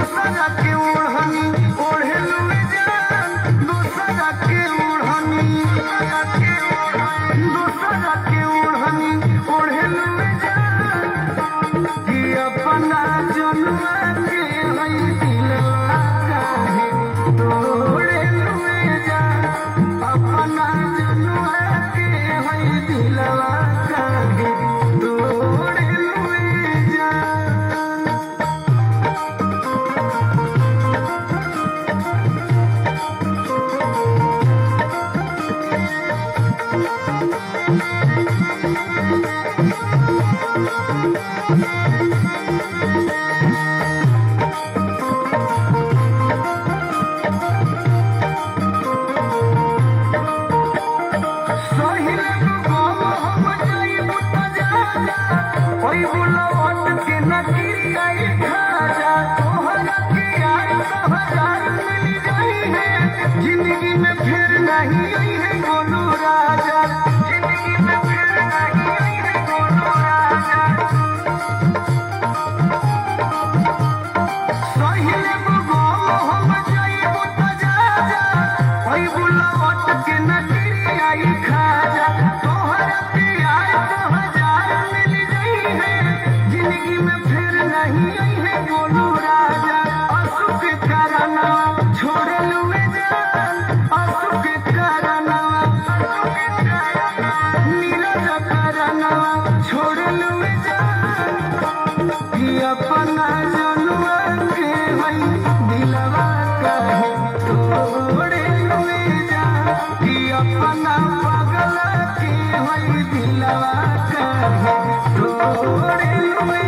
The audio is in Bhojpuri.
दूसरा के ओढ़नी ओढ़े लुए जान, दूसरा के ओढ़नी दूसरा के ओढ़नी ओढ़े लुए जान कि अपना जनुआ के हई दिलवा काहे तोड़े लुए जान, अपना जनुआ के हई दिलवा काहे तोड़े लुए जान। सोहिले गम हम जाइब त जाजा, ओइ बुलवट के नगरी आई खाजा, तोहरा के यार 100,000 मिल जाई है, जिंदगी में फिर नहीं आई है गोलू राजा, जिंदगी में फिर नहीं आई है गोलू राजा। सोहिले गम हम जाइब त जाजा, ओइ बुलवट के नगरी आई खाजा, तोहरा प्यार 100,000 मिल गई है, जिंदगी में फिर नहीं आई है गोलू राजा। असुख करना छोड़ लुए जान, असुख करना नीरज करना छोड़ लुए जान कि अपना जनुआ के हई दिलवा काहे तोड़े लुए जान, कि अपना पागल के हई दिलवा काहे तोड़े लुए